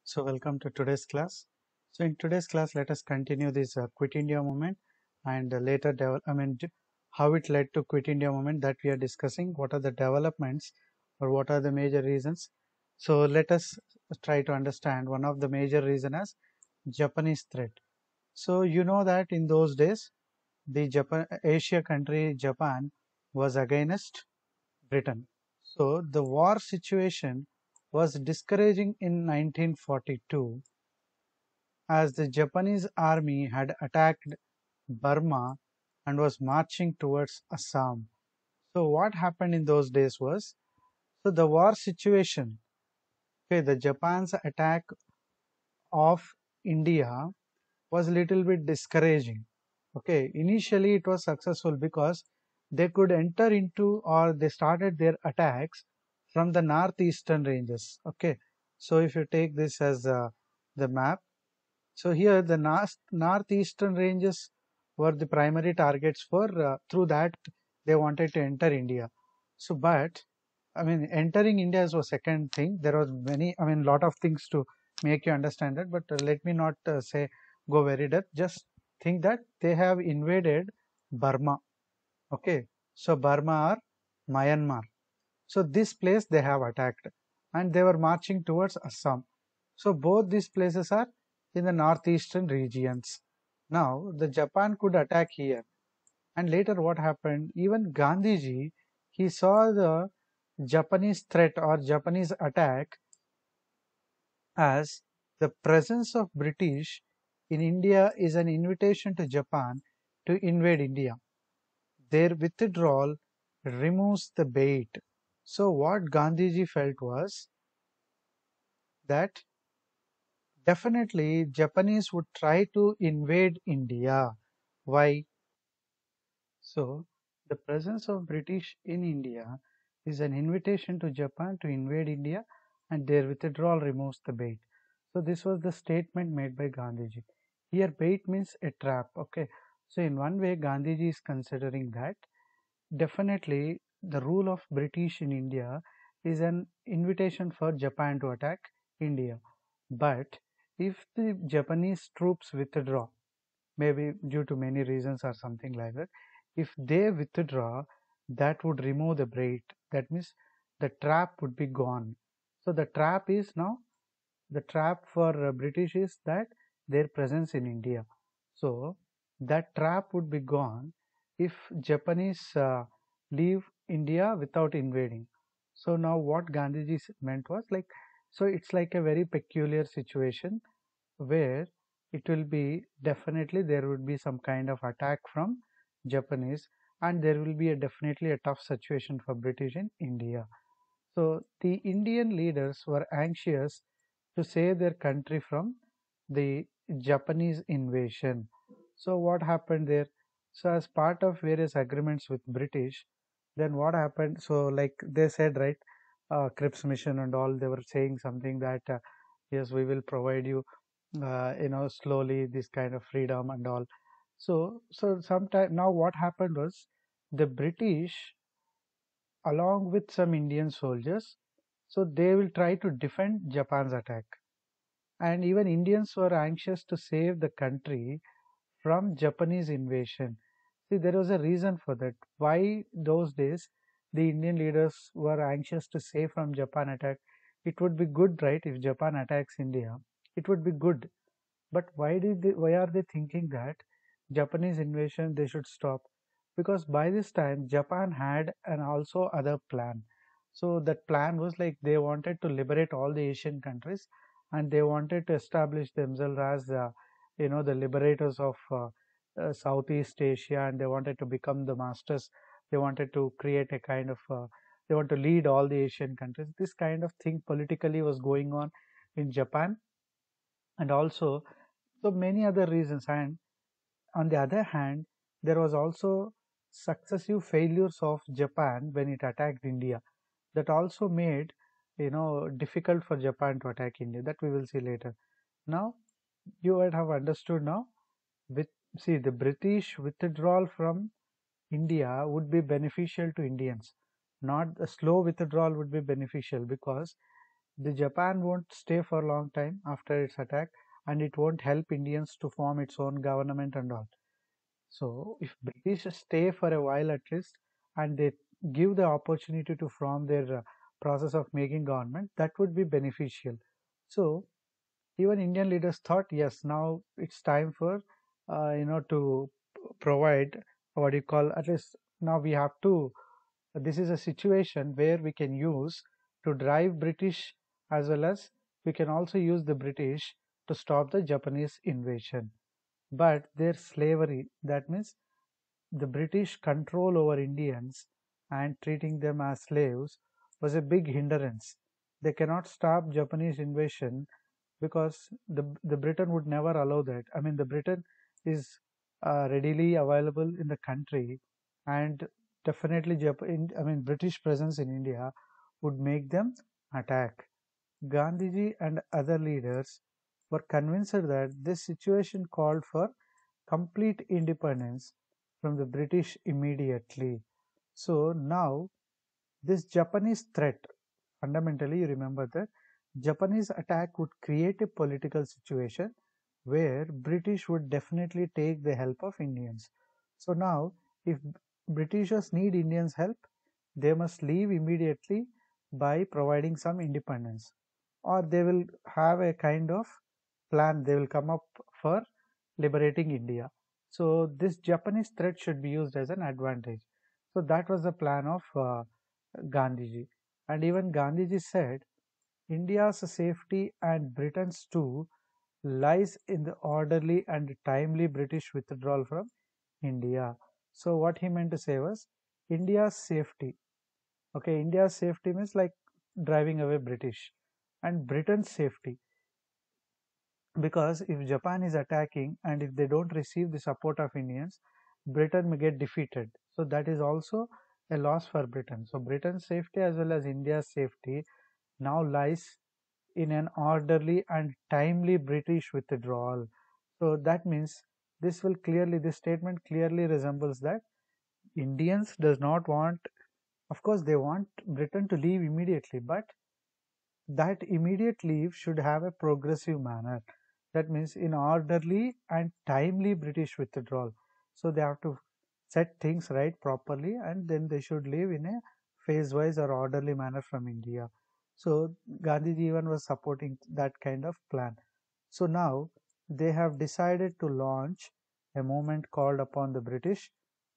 So welcome to today's class. So in today's class, let us continue this Quit India movement and later how it led to Quit India movement that we are discussing. What are the developments or what are the major reasons? So let us try to understand one of the major reason as Japanese threat. So you know that in those days, the Asia country Japan was against Britain. So the war situation was discouraging in 1942 as the Japanese army had attacked Burma and was marching towards Assam. So what happened in those days was, so the war situation, okay, the Japan's attack of India was a little bit discouraging. Okay, initially it was successful because they could enter into or they started their attacks from the northeastern ranges. Okay, so if you take this as the map, so here the northeastern ranges were the primary targets for through that they wanted to enter India. So, but I mean, entering India is a second thing. There was many, I mean, lot of things to make you understand that. But let me not say go very depth. Just think that they have invaded Burma. Okay, so Burma or Myanmar. So this place they have attacked, and they were marching towards Assam. So both these places are in the northeastern regions. Now the Japan could attack here, and later what happened? Even Gandhiji, he saw the Japanese threat or Japanese attack as the presence of British in India is an invitation to Japan to invade India. Their withdrawal removes the bait. So what Gandhiji felt was that definitely Japanese would try to invade India. Why? So the presence of British in India is an invitation to Japan to invade India, and their withdrawal removes the bait. So this was the statement made by Gandhiji. Here bait means a trap. Okay. So in one way Gandhiji is considering that definitely the rule of British in India is an invitation for Japan to attack India. But if the Japanese troops withdraw, maybe due to many reasons or something like that, if they withdraw, that would remove the bait. That means the trap would be gone. So the trap is now, the trap for British is that their presence in India. So that trap would be gone if Japanese leave India without invading. So now what Gandhiji meant was like, so it's like a very peculiar situation where it will be definitely there would be some kind of attack from Japanese, and there will be a definitely a tough situation for British in India. So the Indian leaders were anxious to save their country from the Japanese invasion. So what happened there? So as part of various agreements with British, then what happened? So like they said, right, Cripps mission and all, they were saying something that yes, we will provide you, slowly this kind of freedom and all. So sometime now what happened was the British along with some Indian soldiers, so they will try to defend Japan's attack. And even Indians were anxious to save the country from Japanese invasion. See, there was a reason for that. Why those days the Indian leaders were anxious to save from Japan attack? It would be good, right, if Japan attacks India. It would be good. But why are they thinking that Japanese invasion they should stop? Because by this time Japan had an also other plan. So that plan was like they wanted to liberate all the Asian countries, and they wanted to establish themselves as the liberators of Southeast Asia, and they wanted to become the masters. They wanted to create a kind of they want to lead all the Asian countries. This kind of thing politically was going on in Japan, and also so many other reasons. And on the other hand, there was also successive failures of Japan when it attacked India. That also made difficult for Japan to attack India. That we will see later. Now you would have understood now. With see the British withdrawal from India would be beneficial to Indians. Not a slow withdrawal would be beneficial because the Japan won't stay for a long time after its attack, and it won't help Indians to form its own government and all. So if British stay for a while at least, and they give the opportunity to form their process of making government, that would be beneficial. So even Indian leaders thought, yes, now it's time for to provide what you call, at least now we have to. This is a situation where we can use to drive British, as well as we can also use the British to stop the Japanese invasion. But their slavery, that means the British control over Indians and treating them as slaves, was a big hindrance. They cannot stop Japanese invasion because the Britain would never allow that. I mean, the Britain is readily available in the country, and definitely British presence in India would make them attack. Gandhiji and other leaders were convinced that this situation called for complete independence from the British immediately. So now this Japanese threat, fundamentally, you remember that Japanese attack would create a political situation where British would definitely take the help of Indians. So now, if Britishers need Indians' help, they must leave immediately by providing some independence, or they will have a kind of plan they will come up for liberating India. So this Japanese threat should be used as an advantage. So that was the plan of Gandhiji. And even Gandhiji said, India's safety and Britain's too lies in the orderly and timely British withdrawal from India. So what he meant to say was India's safety. Okay, India's safety means like driving away British, and Britain's safety, because if Japan is attacking and if they don't receive the support of Indians, Britain may get defeated. So that is also a loss for Britain. So Britain's safety as well as India's safety now lies in an orderly and timely British withdrawal. So that means this statement clearly resembles that Indians does not want, of course, they want Britain to leave immediately, but that immediate leave should have a progressive manner. That means in orderly and timely British withdrawal. So they have to set things right properly, and then they should leave in a phase wise or orderly manner from India. So Gandhiji even was supporting that kind of plan. So now they have decided to launch a movement called upon the British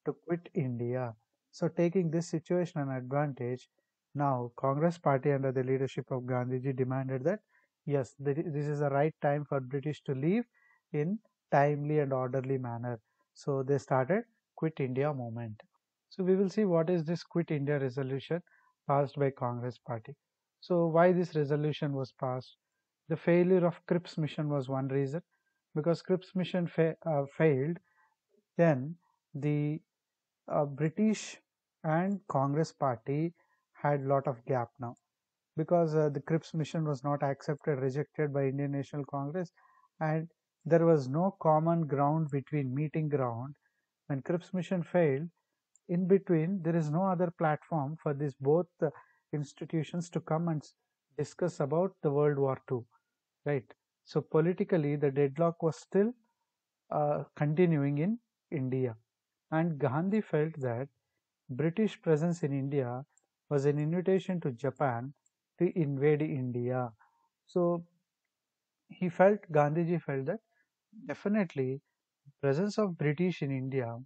to quit India. So taking this situation an advantage, now Congress party under the leadership of Gandhiji demanded that yes, this is the right time for British to leave in timely and orderly manner. So they started Quit India movement. So we will see what is this Quit India resolution passed by Congress party. So why this resolution was passed? The failure of Cripps mission was one reason. Because Cripps mission failed, then the British and Congress party had lot of gap now, because the Cripps mission was not accepted, rejected by Indian National Congress, and there was no common ground between meeting ground. When Cripps mission failed, in between there is no other platform for these both institutions to come and discuss about the World War II, right? So politically, the deadlock was still continuing in India, and Gandhi felt that British presence in India was an invitation to Japan to invade India. So Gandhiji felt that definitely presence of British in India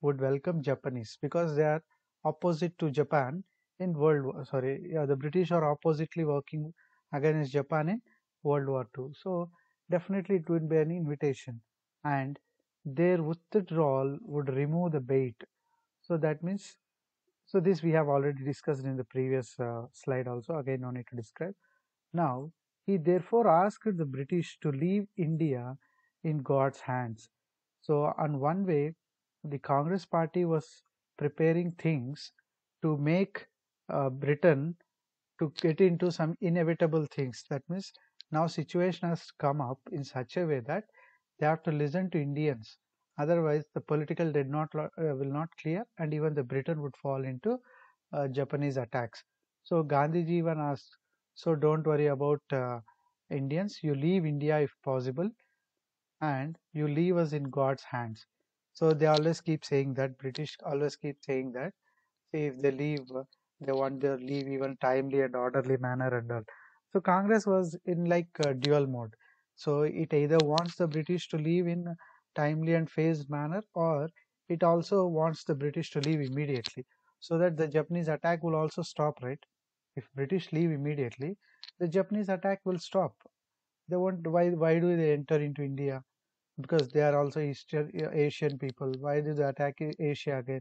would welcome Japanese, because they are opposite to Japan in World War. Sorry, yeah, the British are oppositely working against Japan in World War II. So definitely it would be an invitation, and their withdrawal would remove the bait. So that means, so this we have already discussed in the previous slide also, again no need to describe. Now, he therefore asked the British to leave India in God's hands. So on one way, the Congress party was preparing things to make Britain to get into some inevitable things. That means now situation has come up in such a way that they have to listen to Indians. Otherwise, the political did not will not clear, and even the Britain would fall into Japanese attacks. So Gandhiji even asked, So don't worry about Indians. You leave India if possible, and you leave us in God's hands. So they always keep saying that. British always keep saying that. See, if they leave, they want their leave even timely and orderly manner and all. So Congress was in like dual mode. So it either wants the British to leave in a timely and phased manner, or it also wants the British to leave immediately, so that the Japanese attack will also stop, right? If British leave immediately, the Japanese attack will stop. They won't. Why do they enter into India? Because they are also Eastern Asian people. Why do they attack Asia again?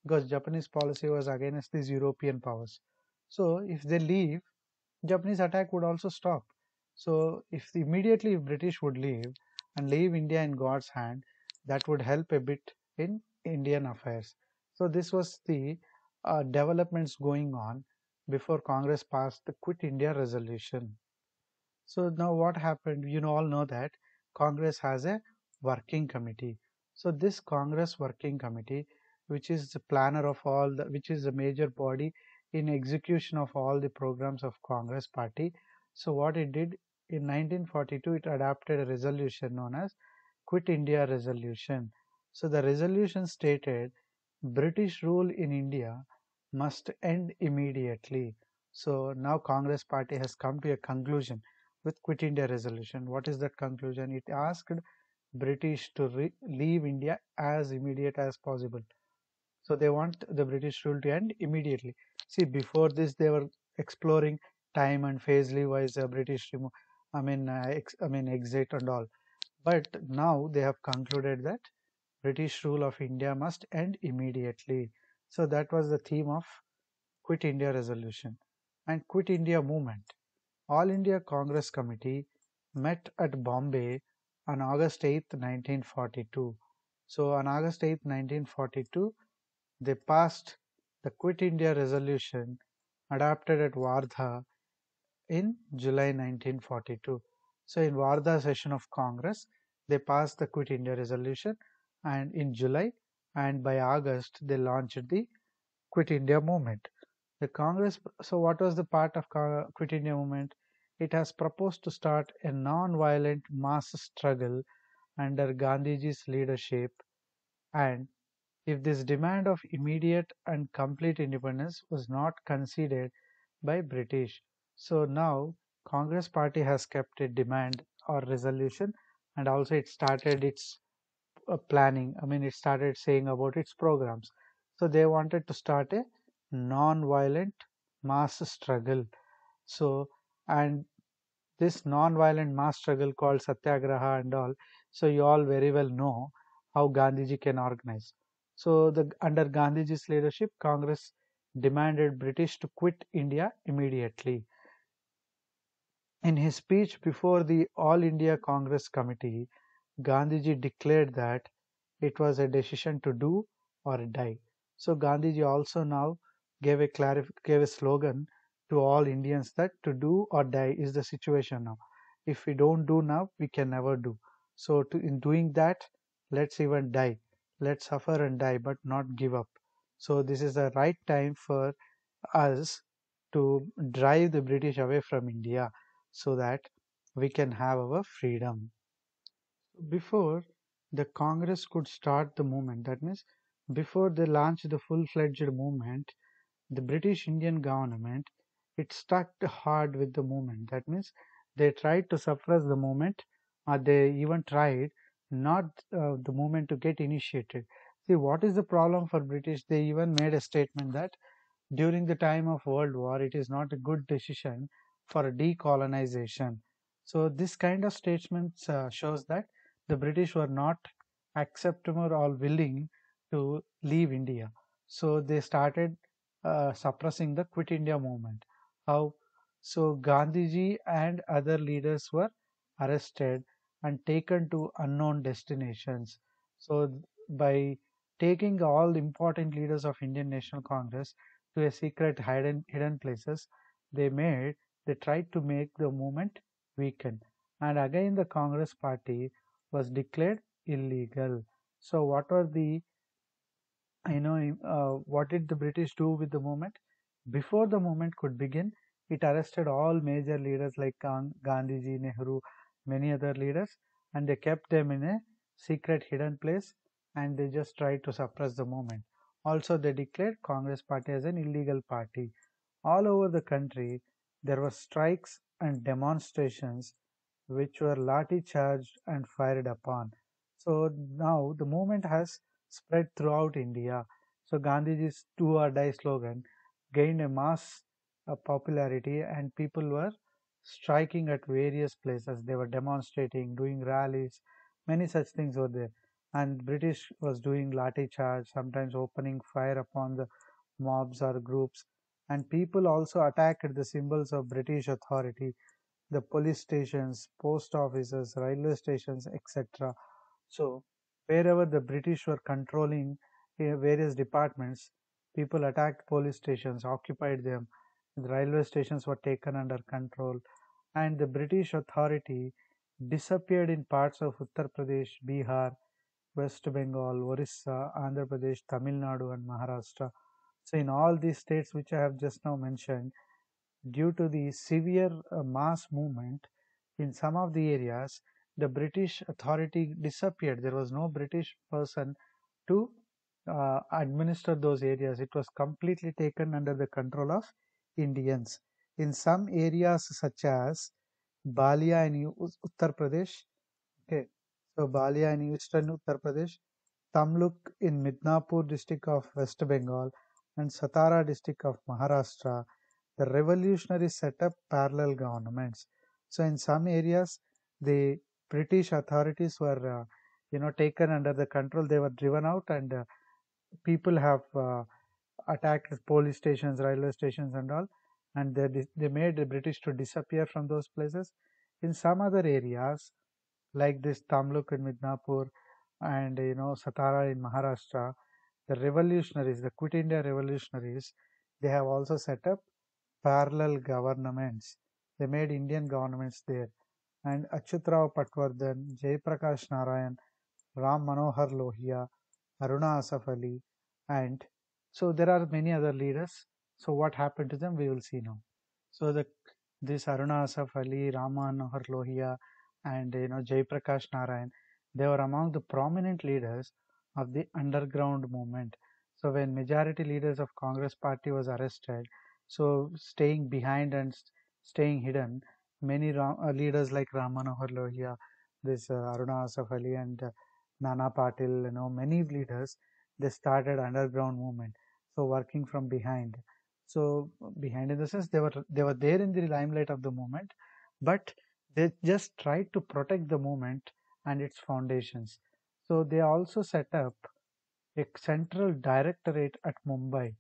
Because Japanese policy was against these European powers. So if they leave, Japanese attack would also stop. So if British would leave and leave India in God's hand, that would help a bit in Indian affairs. So this was the developments going on before Congress passed the Quit India resolution. So now what happened? You know, all know that Congress has a working committee. So this Congress working committee, which is the planner of all the, which is the major body in execution of all the programs of Congress party. So what it did in 1942, it adopted a resolution known as Quit India Resolution. So the resolution stated British rule in India must end immediately. So now Congress party has come to a conclusion with Quit India resolution. What is that conclusion? It asked British to leave India as immediate as possible. So they want the British rule to end immediately. See, before this, they were exploring time and phasely wise British exit and all. But now they have concluded that British rule of India must end immediately. So that was the theme of Quit India resolution and Quit India movement. All India Congress Committee met at Bombay on August 8, 1942. So on August 8, 1942, they passed the Quit India resolution adopted at Wardha in July 1942. So in Wardha session of Congress, they passed the Quit India resolution, and in July and by August they launched the Quit India movement. The Congress, so what was the part of Quit India movement? It has proposed to start a non-violent mass struggle under Gandhiji's leadership, and if this demand of immediate and complete independence was not conceded by British. So now Congress party has kept a demand or resolution, and also it started its planning. I mean, it started saying about its programs. So they wanted to start a non-violent mass struggle. So, and this non-violent mass struggle called Satyagraha and all. So you all very well know how Gandhiji can organize. So the under Gandhiji's leadership, Congress demanded British to quit India immediately. In his speech before the All India Congress Committee, Gandhiji declared that it was a decision to do or die. So Gandhiji also now gave a slogan to all Indians that to do or die is the situation now. If we don't do now, we can never do. So in doing that, let's even die. Let's suffer and die, but not give up. So this is the right time for us to drive the British away from India so that we can have our freedom. Before the Congress could start the movement, that means before they launched the full-fledged movement, the British Indian government, it stuck hard with the movement. That means they tried to suppress the movement, or they even tried not the movement to get initiated. See, what is the problem for British? They even made a statement that during the time of World War, it is not a good decision for decolonization. So this kind of statements shows that the British were not acceptable or willing to leave India. So they started suppressing the Quit India movement. How? So Gandhiji and other leaders were arrested and taken to unknown destinations. So by taking all the important leaders of Indian National Congress to a secret hidden places, they made they tried to make the movement weaken. And again the Congress party was declared illegal. So what were the what did the British do with the movement? Before the movement could begin, it arrested all major leaders like Gandhiji, Nehru, many other leaders, and they kept them in a secret hidden place, and they just tried to suppress the movement. Also, they declared Congress party as an illegal party. All over the country, there were strikes and demonstrations which were lathi charged and fired upon. So now the movement has spread throughout India. So Gandhiji's "Do or Die" slogan gained a mass popularity, and people were striking at various places. They were demonstrating, doing rallies, many such things were there. And British was doing lathi charge, sometimes opening fire upon the mobs or groups. And people also attacked the symbols of British authority, the police stations, post offices, railway stations, etc. So, wherever the British were controlling various departments, people attacked police stations, occupied them. The railway stations were taken under control, and the British authority disappeared in parts of Uttar Pradesh, Bihar, West Bengal, Orissa, Andhra Pradesh, Tamil Nadu, and Maharashtra. So, in all these states which I have just now mentioned, due to the severe mass movement in some of the areas, the British authority disappeared. There was no British person to administer those areas. It was completely taken under the control of Indians. In some areas, such as Balia in Uttar Pradesh, okay, so Balia in eastern Uttar Pradesh, Tamluk in Midnapur district of West Bengal, and Satara district of Maharashtra, the revolutionaries set up parallel governments. So in some areas, the British authorities were, taken under the control. They were driven out, and people have attacked police stations, railway stations, and all, and they made the British to disappear from those places. In some other areas, like this Tamluk in Midnapur and Satara in Maharashtra, the revolutionaries, the Quit India revolutionaries, they have also set up parallel governments. They made Indian governments there. And Achyutrao Patwardhan, Jayaprakash Narayan, Ram Manohar Lohia, Aruna Asaf Ali, and so there are many other leaders. So what happened to them, we will see now. So this Aruna Asaf Ali, Ram Manohar Lohia, and Jayaprakash Narayan, they were among the prominent leaders of the underground movement. So when majority leaders of Congress party was arrested, so staying behind and staying hidden, many leaders like Ram Manohar Lohia, this Aruna Asaf Ali, and Nana Patil, many leaders, they started underground movement. So working from behind. So behind in the sense they were there in the limelight of the movement, but they just tried to protect the movement and its foundations. So they also set up a central directorate at Mumbai.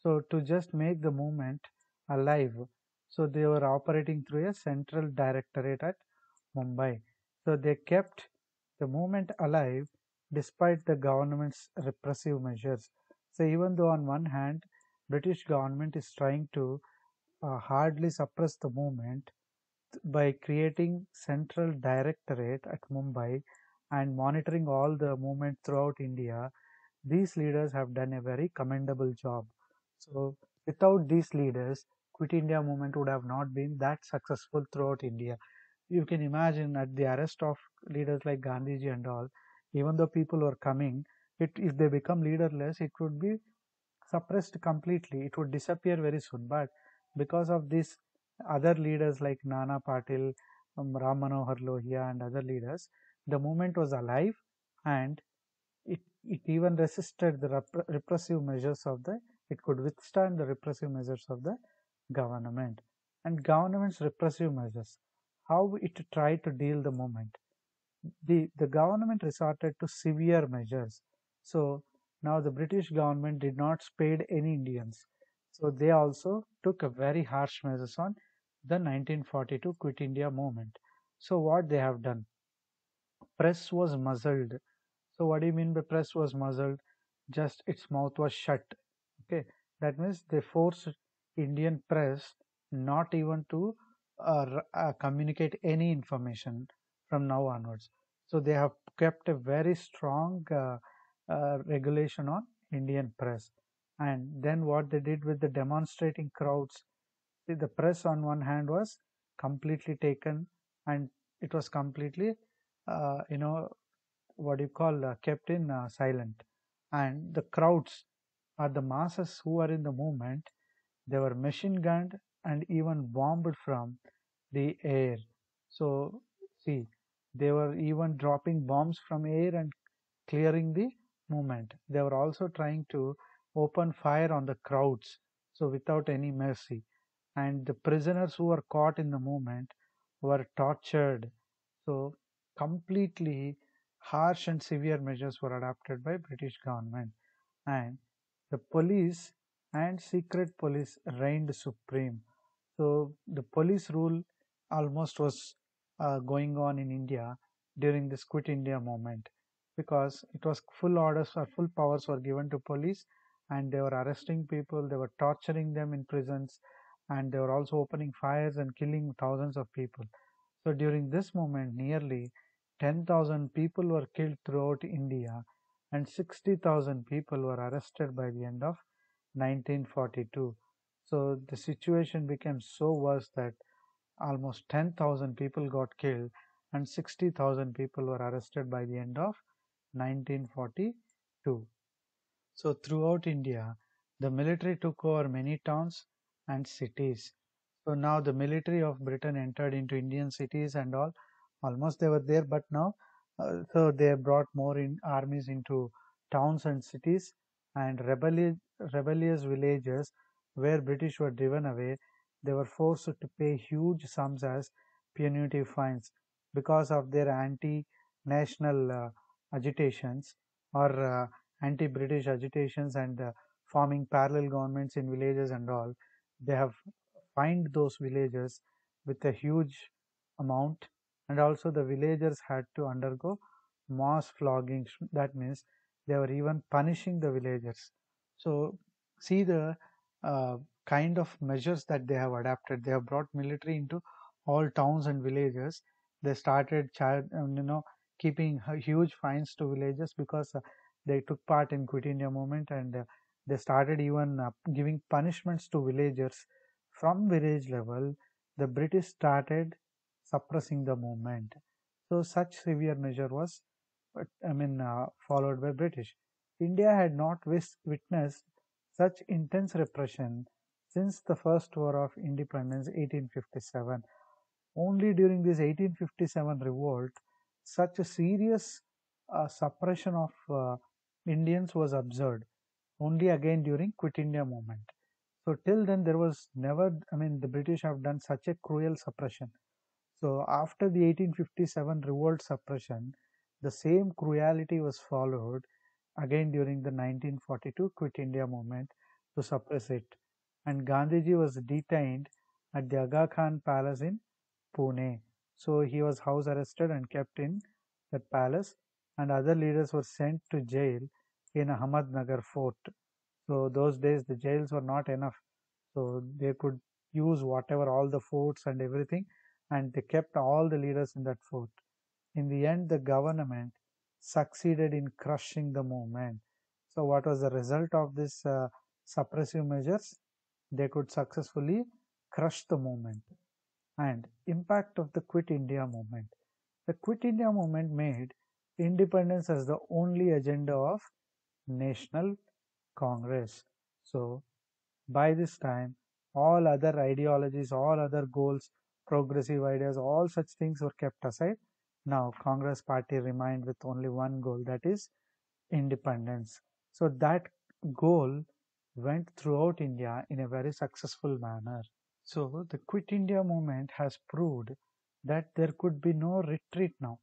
So to just make the movement alive, so they were operating through a central directorate at Mumbai. So they kept the movement alive despite the government's repressive measures. So even though on one hand, British government is trying to hardly suppress the movement by creating central directorate at Mumbai and monitoring all the movement throughout India, these leaders have done a very commendable job. So without these leaders, Quit India movement would have not been that successful throughout India. You can imagine at the arrest of leaders like Gandhiji and all, even though people were coming, if they become leaderless, it would be suppressed completely. It would disappear very soon. But because of these other leaders like Nana Patil, Ram Manohar Lohia, and other leaders, the movement was alive, and it even resisted the repressive measures of the, it could withstand the repressive measures of the government. And government's repressive measures, how it tried to deal the movement, the government resorted to severe measures. So now the British government did not spare any Indians. So they also took a very harsh measures on the 1942 Quit India movement. So what they have done, press was muzzled. So what do you mean by press was muzzled? Just its mouth was shut. Okay, that means they forced Indian press not even to communicate any information from now onwards. So they have kept a very strong regulation on Indian press. And then what they did with the demonstrating crowds, The press on one hand was completely taken, and it was completely, you know, what do you call, kept in silent. And the crowds or the masses who were in the movement, they were machine gunned and even bombed from the air. So, see, they were even dropping bombs from air and clearing the movement. They were also trying to open fire on the crowds, so without any mercy. And the prisoners who were caught in the movement were tortured. So completely harsh and severe measures were adopted by British government, and the police and secret police reigned supreme. So the police rule almost was going on in India during this Quit India movement, because it was full orders or full powers were given to police, and they were arresting people, they were torturing them in prisons, and they were also opening fires and killing thousands of people. So during this moment, nearly 10,000 people were killed throughout India, and 60,000 people were arrested by the end of 1942. So the situation became so worse that almost 10,000 people got killed and 60,000 people were arrested by the end of 1942. So throughout India, the military took over many towns and cities. So now the military of Britain entered into Indian cities and all. Almost they were there, but now, so they brought more in armies into towns and cities, and rebellious villages where British were driven away. They were forced to pay huge sums as punitive fines because of their anti-national agitations, or anti-British agitations, and forming parallel governments in villages and all. They have fined those villages with a huge amount, and also the villagers had to undergo mass floggings. That means they were even punishing the villagers. So see the uh, kind of measures that they have adapted. They have brought military into all towns and villages. They started keeping huge fines to villages because they took part in Quit India movement, and they started even giving punishments to villagers. From village level, the British started suppressing the movement. So such severe measure was, followed by British. India had not witnessed such intense repression since the First War of Independence, 1857. Only during this 1857 revolt, such a serious suppression of Indians was observed. Only again during Quit India movement. So till then there was never, the British have done such a cruel suppression. So after the 1857 revolt suppression, the same cruelty was followed again during the 1942 Quit India movement to suppress it. And Gandhiji was detained at the Aga Khan Palace in Pune. So he was house arrested and kept in that palace, and other leaders were sent to jail in Ahmednagar fort. So those days the jails were not enough, so they could use whatever, all the forts and everything, and they kept all the leaders in that fort. In the end, the government succeeded in crushing the movement. So what was the result of this suppressive measures? They could successfully crush the movement. And impact of the Quit India movement. The Quit India movement made independence as the only agenda of National Congress. So by this time, all other ideologies, all other goals, progressive ideas, all such things were kept aside. Now Congress party remained with only one goal, that is independence. So that goal went throughout India in a very successful manner. So the Quit India movement has proved that there could be no retreat now.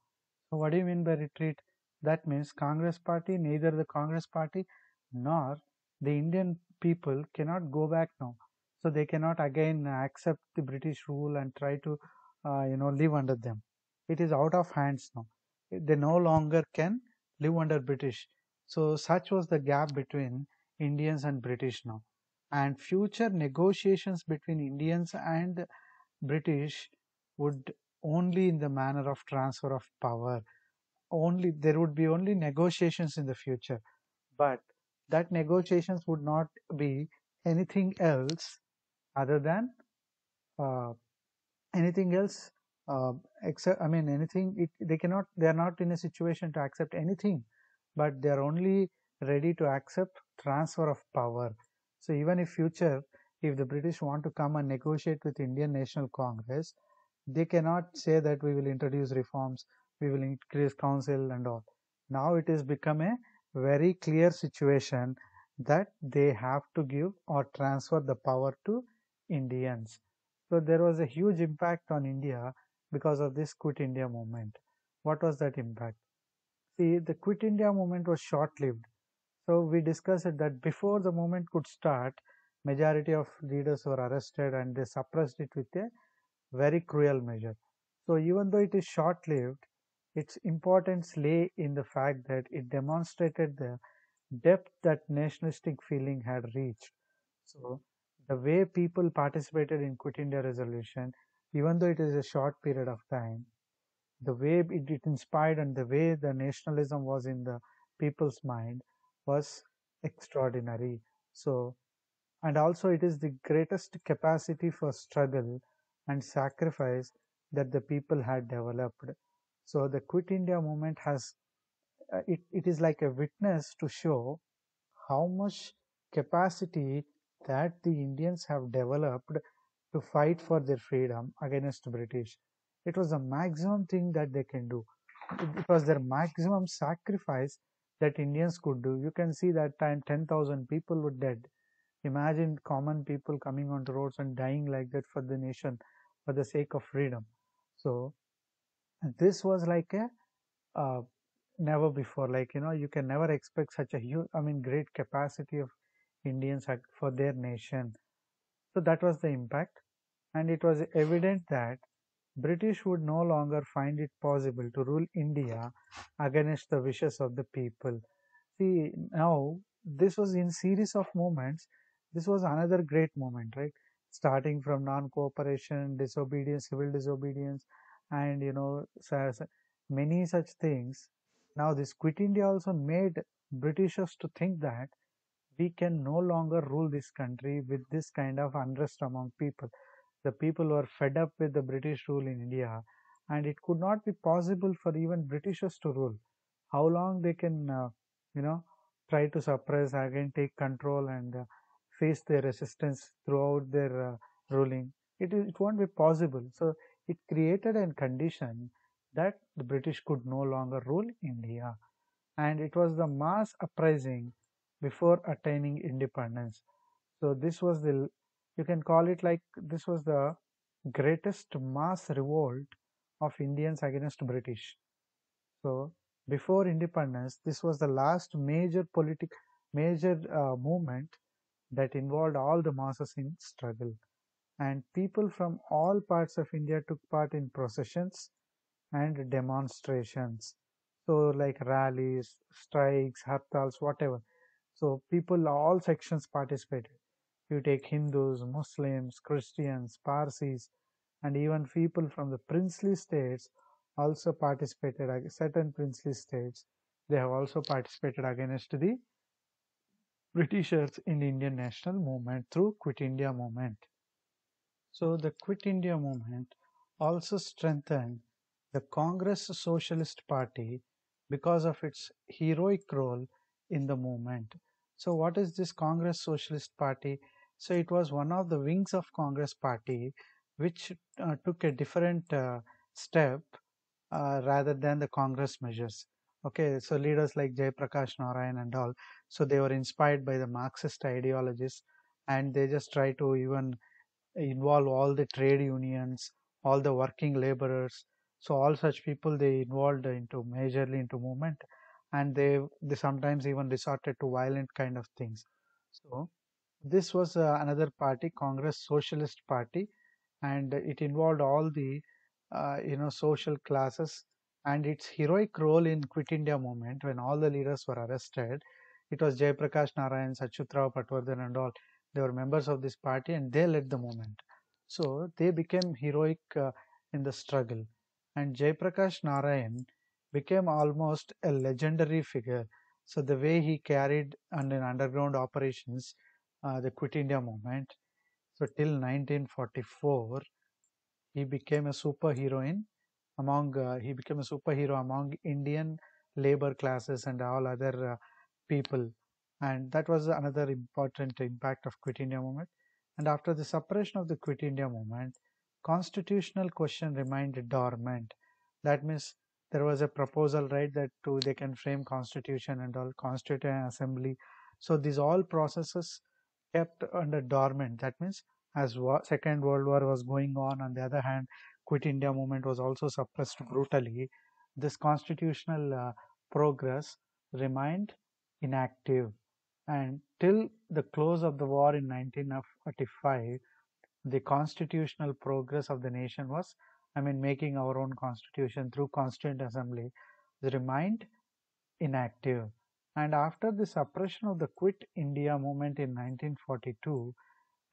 So what do you mean by retreat? That means Congress party, neither the Congress party nor the Indian people cannot go back now. So they cannot again accept the British rule and try to, live under them. It is out of hands now. They no longer can live under British. So such was the gap between Indians and British now. And future negotiations between Indians and British would only in the manner of transfer of power. Only there would be only negotiations in the future, but that negotiations would not be anything else other than uh, anything else, except, I mean, anything, they are not in a situation to accept anything, but they are only ready to accept transfer of power. So even if future, if the British want to come and negotiate with Indian National Congress, they cannot say that we will introduce reforms, we will increase council and all. Now it has become a very clear situation that they have to give or transfer the power to Indians. So there was a huge impact on India because of this Quit India movement. What was that impact? See, the Quit India movement was short-lived. So we discussed it that before the movement could start, majority of leaders were arrested and they suppressed it with a very cruel measure. So even though it is short-lived, its importance lay in the fact that it demonstrated the depth that nationalistic feeling had reached. So the way people participated in Quit India resolution, even though it is a short period of time, the way it inspired and the way the nationalism was in the people's mind was extraordinary. So, and also it is the greatest capacity for struggle and sacrifice that the people had developed. So the Quit India movement has, it is like a witness to show how much capacity that the Indians have developed to fight for their freedom against British. It was the maximum thing that they can do. It was their maximum sacrifice that Indians could do. You can see that time 10,000 people were dead. Imagine common people coming onto roads and dying like that for the nation, for the sake of freedom. So this was like a uh, never before. Like, you can never expect such a huge, I mean, great capacity of Indians for their nation. So that was the impact, and it was evident that British would no longer find it possible to rule India against the wishes of the people. See, now this was in series of moments. This was another great moment, right? Starting from non-cooperation, disobedience, civil disobedience, and many such things. Now this Quit India also made Britishers to think that we can no longer rule this country with this kind of unrest among people. The people were fed up with the British rule in India, and it could not be possible for even Britishers to rule. How long they can, you know, try to suppress, again take control and face their resistance throughout their ruling? It won't be possible. So it created a condition that the British could no longer rule India, and it was the mass uprising before attaining independence. So this was the, you can call it like this was the greatest mass revolt of Indians against British. So before independence, this was the last major movement that involved all the masses in struggle. And people from all parts of India took part in processions and demonstrations. So like rallies, strikes, hartals, whatever. So people, all sections participated. You take Hindus, Muslims, Christians, Parsis, and even people from the princely states also participated. Certain princely states, they have also participated against the Britishers in the Indian national movement through Quit India movement. So the Quit India movement also strengthened the Congress Socialist Party because of its heroic role in the movement. So what is this Congress Socialist Party? So it was one of the wings of Congress Party which took a different step rather than the Congress measures. Okay, so leaders like Jayaprakash Narayan and all, so they were inspired by the Marxist ideologies, and they just try to even involve all the trade unions, all the working laborers. So all such people they involved into majorly into movement, and they sometimes even resorted to violent kind of things. So this was another party, Congress Socialist Party, and it involved all the social classes. And its heroic role in Quit India movement when all the leaders were arrested, it was Jayaprakash Narayan, Achyutrao Patwardhan and all. They were members of this party and they led the movement. So they became heroic in the struggle. And Jayaprakash Narayan became almost a legendary figure. So the way he carried on in underground operations, the Quit India movement, So till 1944, he became a superhero among Indian labor classes and all other people, and that was another important impact of Quit India movement. And after the suppression of the Quit India movement, constitutional question remained dormant. That means there was a proposal, right, that they can frame constitution and all, constituent assembly. So these all processes kept under dormant. That means as Second World War was going on the other hand, Quit India movement was also suppressed brutally. This constitutional progress remained inactive, and till the close of the war in 1945, the constitutional progress of the nation was, I mean, making our own constitution through Constituent Assembly, remained inactive. And after the suppression of the Quit India movement in 1942,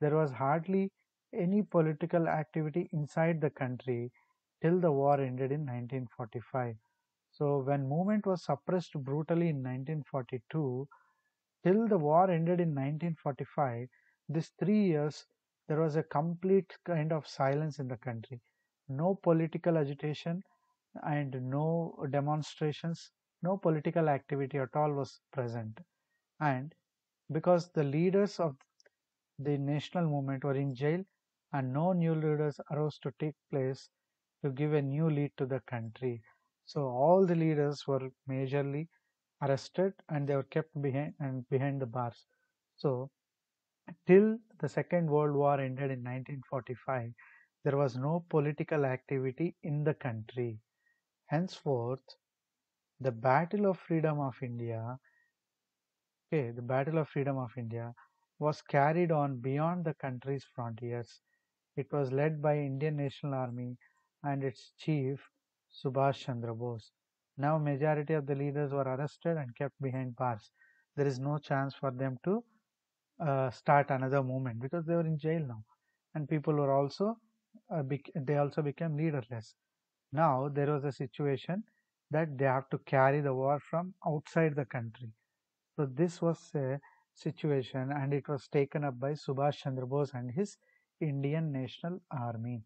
there was hardly any political activity inside the country till the war ended in 1945. So when movement was suppressed brutally in 1942, till the war ended in 1945, these 3 years, there was a complete kind of silence in the country. No political agitation and no demonstrations, no political activity at all was present. And because the leaders of the national movement were in jail and no new leaders arose to take place to give a new lead to the country. So all the leaders were majorly arrested and they were kept behind the bars. So till the Second World War ended in 1945, there was no political activity in the country. Henceforth, the Battle of Freedom of India, the Battle of Freedom of India was carried on beyond the country's frontiers. It was led by Indian National Army and its chief Subhash Chandra Bose. Now majority of the leaders were arrested and kept behind bars. There is no chance for them to start another movement because they were in jail now, and people were also they also became leaderless. Now there was a situation that they have to carry the war from outside the country. So this was a situation, and it was taken up by Subhash Chandra Bose and his Indian National Army.